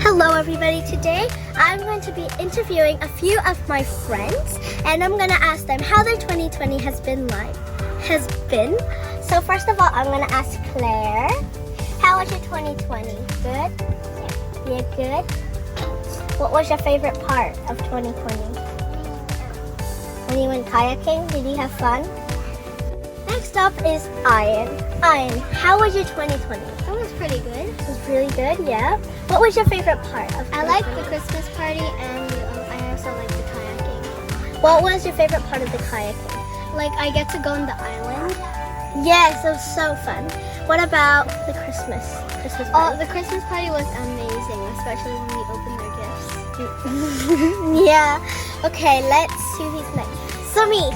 Hello everybody, today I'm going to be interviewing a few of my friends and I'm going to ask them how their 2020 has been. So first of all, I'm going to ask Claire, how was your 2020? Good? Yeah, good? What was your favorite part of 2020? When you went kayaking, did you have fun? Next up is Ian. Ian, how was your 2020? It was pretty good. It was really good, yeah? What was your favorite part of 2020? I liked the Christmas party and I also liked the kayaking. What was your favorite part of the kayaking? Like, I get to go on the island. Yes, it was so fun. What about the Christmas Oh, party? the Christmas party was amazing, especially when we opened their gifts. Yeah. Okay, let's see who's next. Sumi.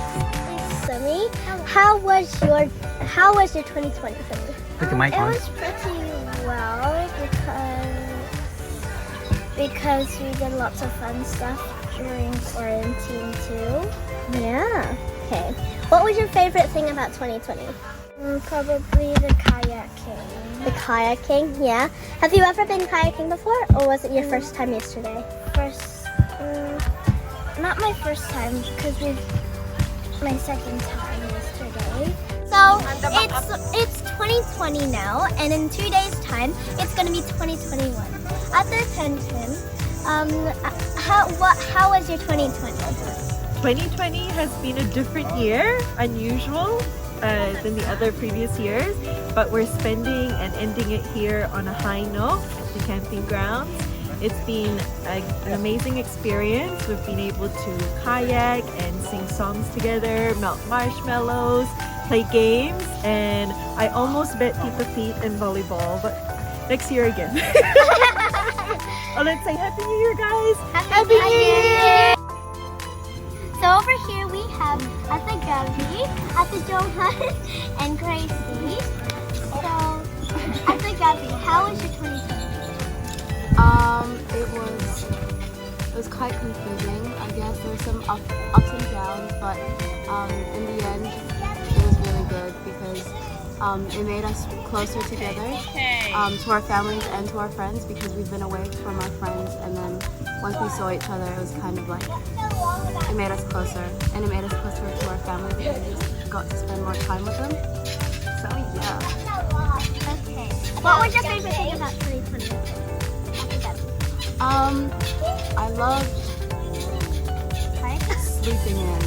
Sumi, how was your 2020 for me? Put the mic on. It was pretty well because we did lots of fun stuff during quarantine too. Yeah. Okay. What was your favorite thing about 2020? Probably the kayaking. The kayaking, yeah. Have you ever been kayaking before, or was it your first time yesterday? Not my first time, because my second time yesterday. So it's 2020 now, and in 2 days' time, it's going to be 2021. At the attention, how was your 2020? 2020 has been a different year, unusual than the other previous years, but we're spending and ending it here on a high note at the camping grounds. It's been an amazing experience. We've been able to kayak and sing songs together, melt marshmallows, play games, and I almost bet people feet in volleyball, but next year again. Oh, let's say Happy New Year, guys! Happy New Year! So over here we have Ate Gabby, Ate Johan, and Gracie. So, Ate Gabby, how was your 2020? It was quite confusing. I guess there were some ups and downs, but in the end, it was really good because it made us closer together to our families and to our friends because we've been away from our friends, and then once we saw each other, it was kind of like it made us closer, and it made us closer to our family because we just got to spend more time with them. So yeah. Okay. What was your favorite thing about 2020? I loved sleeping in.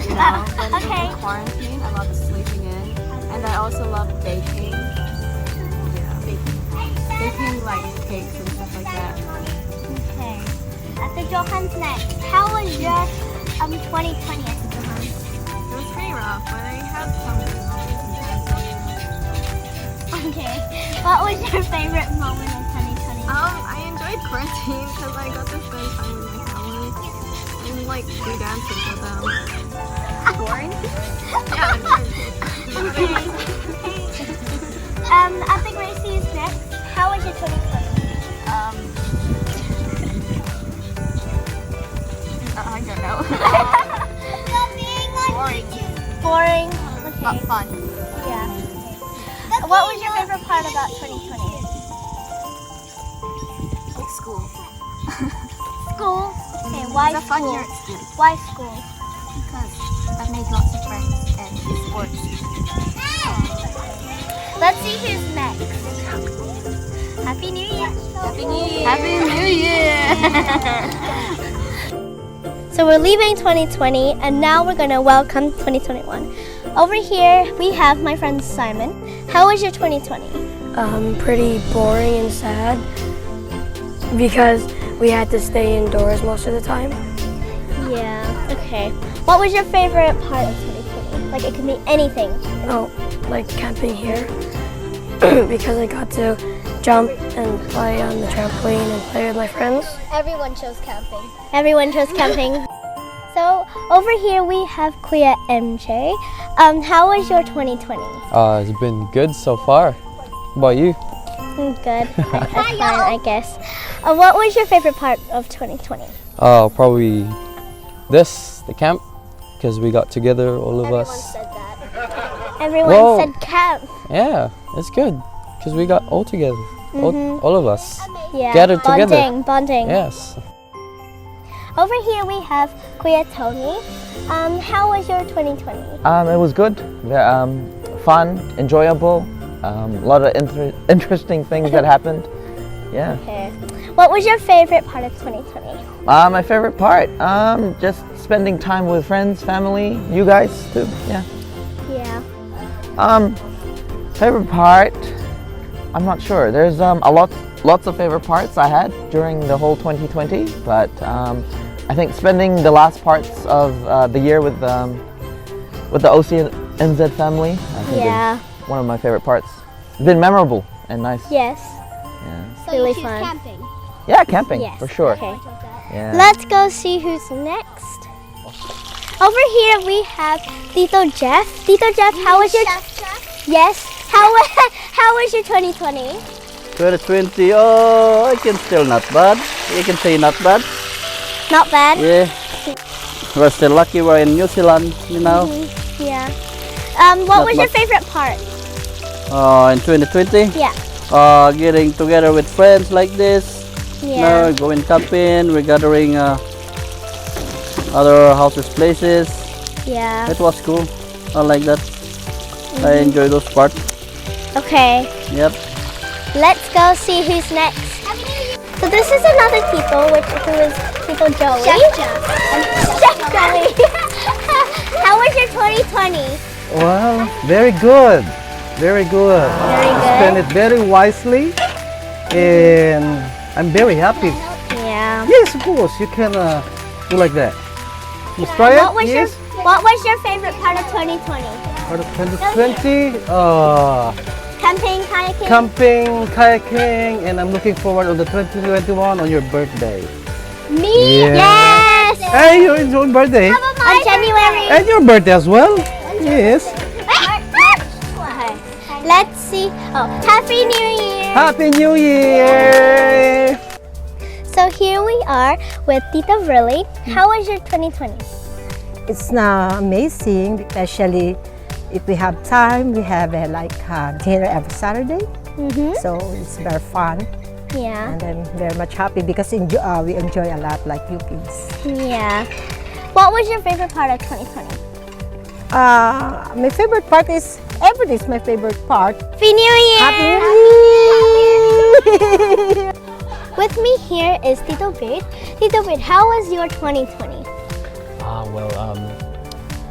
You know, when we were in quarantine, I loved sleeping in, and I also loved baking. Yeah, baking like cakes and stuff like that. Okay. Ate Johan's next. How was your 2020, Ate Johan? It was pretty rough, but I had some good moments. Okay. What was your favorite moment of 2020? I enjoyed quarantine because I got to spend time with my family and like do dances with them. Quarantine? Yeah, quarantine. Ate Gracie is next. How was your 2020? I don't know. Boring. But Okay. fun. Yeah. What was your favorite part about 2020? Like school. School. Okay, why It's a fun school? year at school Why school? because I've made lots of friends and sports. Let's see who's next. Happy New Year. Happy New Year! Happy New Year! So we're leaving 2020 and now we're gonna welcome 2021. Over here we have my friend Simon. How was your 2020? Pretty boring and sad because we had to stay indoors most of the time. Yeah, okay. What was your favorite part of 2020? Like it could be anything. Oh, like camping here because I got to jump and play on the trampoline and play with my friends. Everyone chose camping. Everyone chose camping. So over here we have Kuya MJ. How was your 2020? It's been good so far. How about you? Good. That's fine, I guess. What was your favorite part of 2020? Probably the camp, because we got together, all of Everyone us. said that. Everyone Well- said camp. Yeah, it's good because we got all together, all of us. Yeah. Gathered together. Bonding. Yes. Over here we have Kuya Tony. How was your 2020? It was good. Fun, enjoyable. A lot of interesting things that happened. Yeah. Okay. What was your favorite part of 2020? My favorite part, just spending time with friends, family, you guys too. Yeah. Yeah. Favorite part, I'm not sure. There's lots of favorite parts I had during the whole 2020, but I think spending the last parts of the year with the OCNZ family, I think Yeah. is one of my favorite parts. It's been memorable and nice. Yes. Yeah. So really fun. camping. Yeah, camping Yes. for sure. Okay. Yeah. Let's go see who's next. Over here we have Tito Jeff. Tito Jeff, how was your Yes. How was your 2020? 2020, oh, I can still not bad. You can say not bad. Not bad. Yeah. We're still lucky we're in New Zealand, you know. Yeah. What Not was your much. favorite part? In 2020, Yeah. getting together with friends like this. You know, Yeah. going camping, we're gathering other houses, places. Yeah. It was cool. I like that. I enjoy those parts. Okay. Yep. Let's go see who's next. So this is another Tito, who is Tito Joey. And Chef Joey. How was your 2020? Well, very good. Very good. Very good. Spend it very wisely, and I'm very happy. Yeah. Yes, of course, you can do like that. Let's try it. Yes. What was your favorite part of 2020? Part of 2020, Camping, kayaking. camping, kayaking, and I'm looking forward on the 2021 on your birthday. Me? Yeah. Yes. Hey, your own birthday, On January. and your birthday as well. Yes. Okay. Let's see. Oh, Happy New Year. Happy New Year. So here we are with Tita Verly. How was your 2020? It's now amazing, especially if we have time. We have dinner every Saturday, so it's very fun, Yeah. and I'm very much happy because we enjoy a lot, like you kids. Yeah. What was your favorite part of 2020? My favorite part is every day is my favorite part. Happy New Year. Happy New Year! With me here is Tito Bid. Tito Bid, how was your 2020?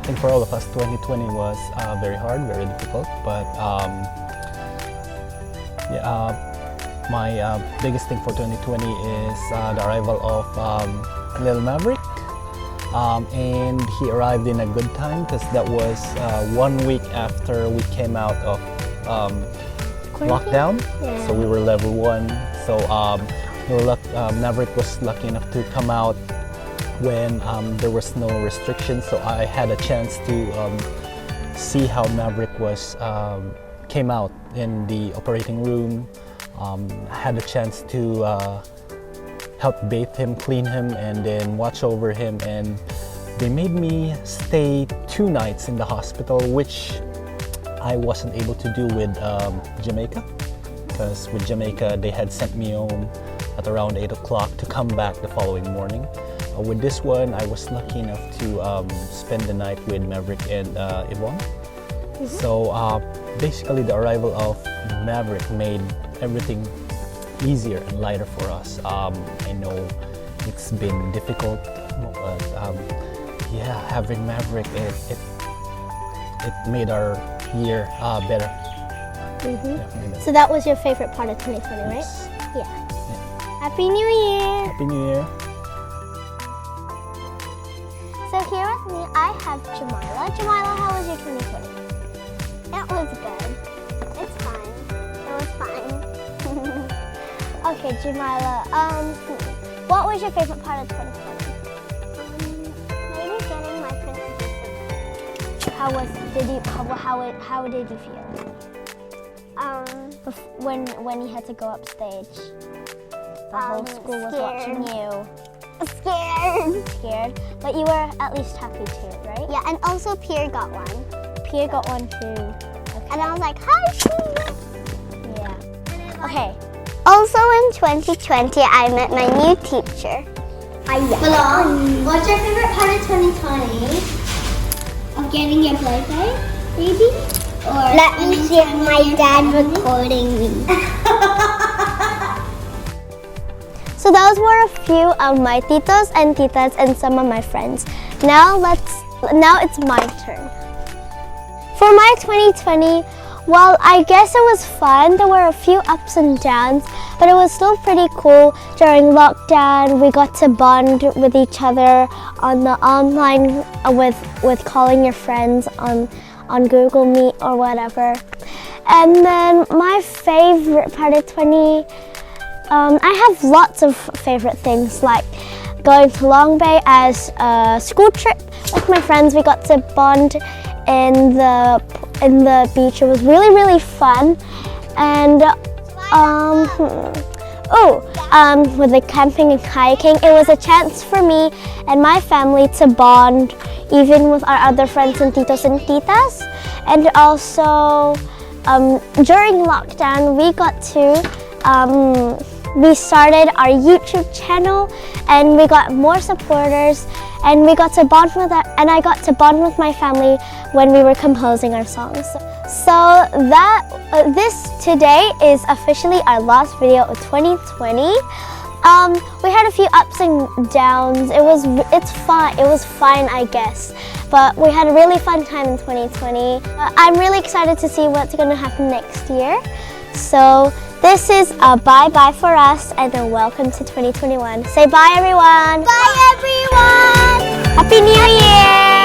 I think for all of us, 2020 was very hard, very difficult. But my biggest thing for 2020 is the arrival of Lil Maverick. And he arrived in a good time because that was 1 week after we came out of lockdown. Yeah. So we were level 1. So Maverick was lucky enough to come out when there was no restrictions. So I had a chance to see how Maverick came out in the operating room. Had a chance to help bathe him, clean him, and then watch over him. And they made me stay 2 nights in the hospital, which I wasn't able to do with Jamaica, because with Jamaica they had sent me home at around 8 o'clock to come back the following morning. With this one, I was lucky enough to spend the night with Maverick and Yvonne. So basically the arrival of Maverick made everything easier and lighter for us. I know it's been difficult, but having Maverick, it made our year better. So that was your favorite part of 2020, right? Yes. Yeah. Happy New Year. Happy New Year. So here with me, I have Jamila. Jamila, how was your 2020? It was good. It's fine. It was fine. Okay, Jamila. What was your favorite part of 2020? Maybe getting my principal. How did you feel? When you had to go upstage, the whole school was watching you. Scared. Scared, but you were at least happy too, right? Yeah, and also Pierre got one. Pia got one too. Okay. And I was like, hi, Pia. Yeah. Okay. Also in 2020, I met my new teacher. Belong. What's your favorite part of 2020? Of getting your birthday, maybe? Or let me see if my dad recording me. So those were a few of my titos and titas and some of my friends. Now it's my turn. For my 2020, well, I guess it was fun. There were a few ups and downs, but it was still pretty cool. During lockdown, we got to bond with each other on the online with calling your friends on Google Meet or whatever. And then my favorite part of 20, I have lots of favorite things, like going to Long Bay as a school trip with my friends. We got to bond in the beach. It was really fun. And with the camping and kayaking, it was a chance for me and my family to bond even with our other friends and titos and titas. And also during lockdown, we started our YouTube channel and we got more supporters, and we got to bond with and I got to bond with my family when we were composing our songs. So this today is officially our last video of 2020. We had a few ups and downs. It was fine, I guess. But we had a really fun time in 2020. I'm really excited to see what's going to happen next year. So this is a bye-bye for us and a welcome to 2021. Say bye, everyone. Bye, everyone. Happy New Year.